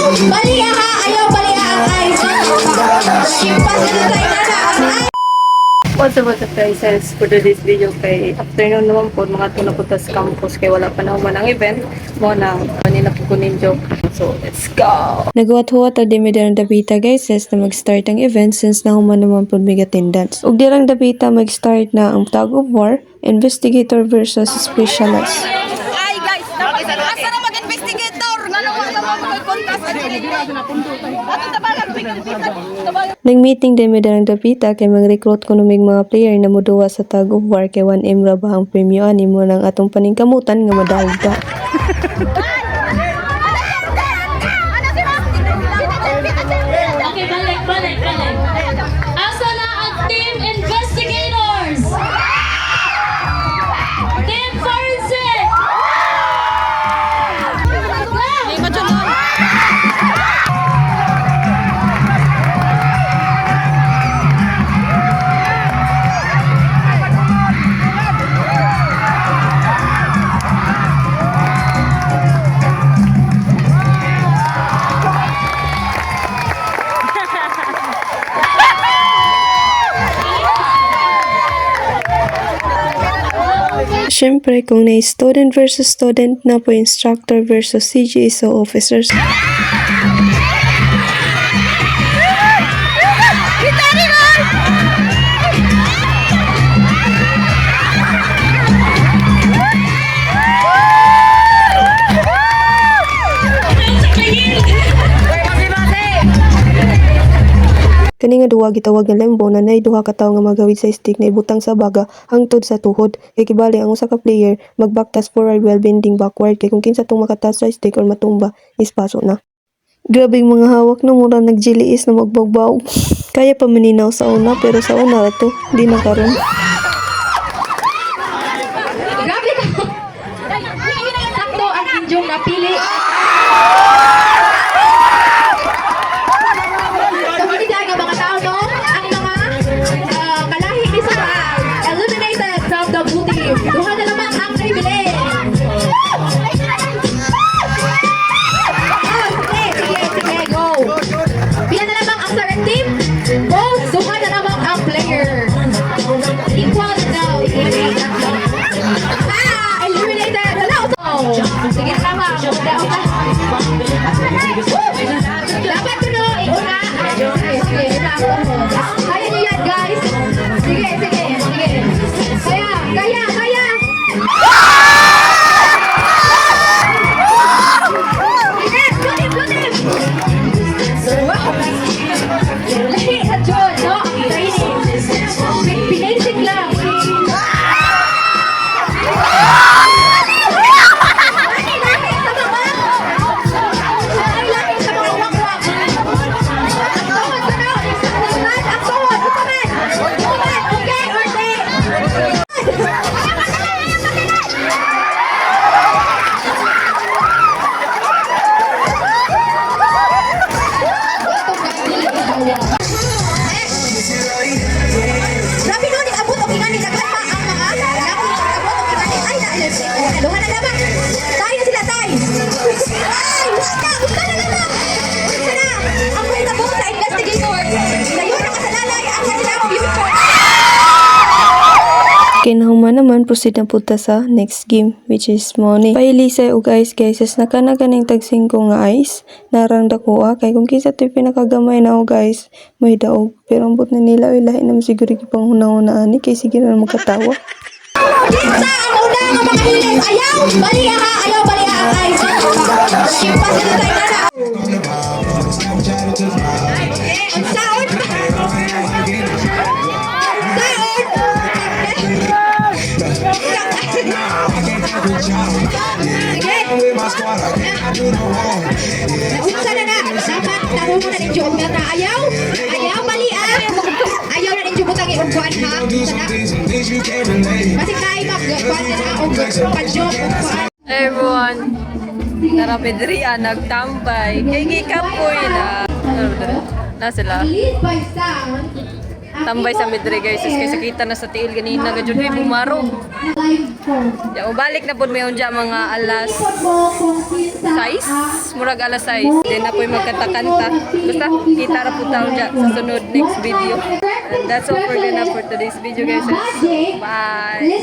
Bali ha, ayaw bali guys. Impas na tayo na. What's up guys, for today's video kay afternoon naman po mga ito na po sa campus kay wala pa naman ang event mo na kanina po kunin joke. So let's go! Nagwat-huwat di mi dirang dapita guys since na mag-start ang event since na human naman po may attendance. Ug dirang dapita mag-start na ang tug of war, investigator versus specialist. Ay guys, asa na mag-investigator? Ngano naman mag-contest? Nag-meeting din mi dirang dapita kay mag-recruit ko ng mga player na moduwa sa tug of war kay 1M ra ba ang premyo ani mo ng atong paningkamutan nga madawda. Okay, balik. Asa na ang team investigators? Team forensic! Siyempre, kung na student versus student na po instructor versus CGSO officers. Kani nga duwa gitawag nga lembo na nay duha ka tawo nga magawid sa stick na ibutang sa baga hangtod sa tuhod kay kibali ang usa ka player magbaktas forward while bending backward kay kung kinsa tong makatas sa stick or matumba is paso na. Grabing mga hawak na mura nagjiliis na magbagbaw. Kaya pa maninaw sa una pero sa una to di na karon. Grabe ka. Sakto ang inyong napili. Duha na lamang ang nabili. Sige, go. Pila na lamang ang third team. Both, duha na lamang ang player. Equal now. Eliminated. Hello. Sige na lamang. Dapat ko no, iuna. Sige, kaya niyo yan, guys. Sige. Kaya. Kinahuman naman proceed na punta sa next game which is money. Pailisay o guys nakanaganeng tag 5 nga ice narang dakuha kay kung kinsa to'y pinakagamay na o guys may daog pero ambot na nila ay lahi naman siguro gipang hunahuna ani kay sige na magkatawa. Kinsa ang una nga mga hilis? Ayaw bali guys. Impas na tayo na. Unsaon? Unsa na dapat tarungan na ninyo og mata ayaw bali ayaw na ninyo butang iugwan ha kasi kay magkuan na og pajok Everyone, tara Pedria nagtambay kay gikapoy na sila. lead by sound Tambay sa midre guys, kay sakita na sa tiil ganina gadyo bumarog. live phone Ya balik na pud may unja mga alas mo kung kinsa 6. Murag alas 6. Then na po'y magkatakanta. Basta, kita ra po tayo dyan sa sunod next video. And that's all for today's video guys. Bye!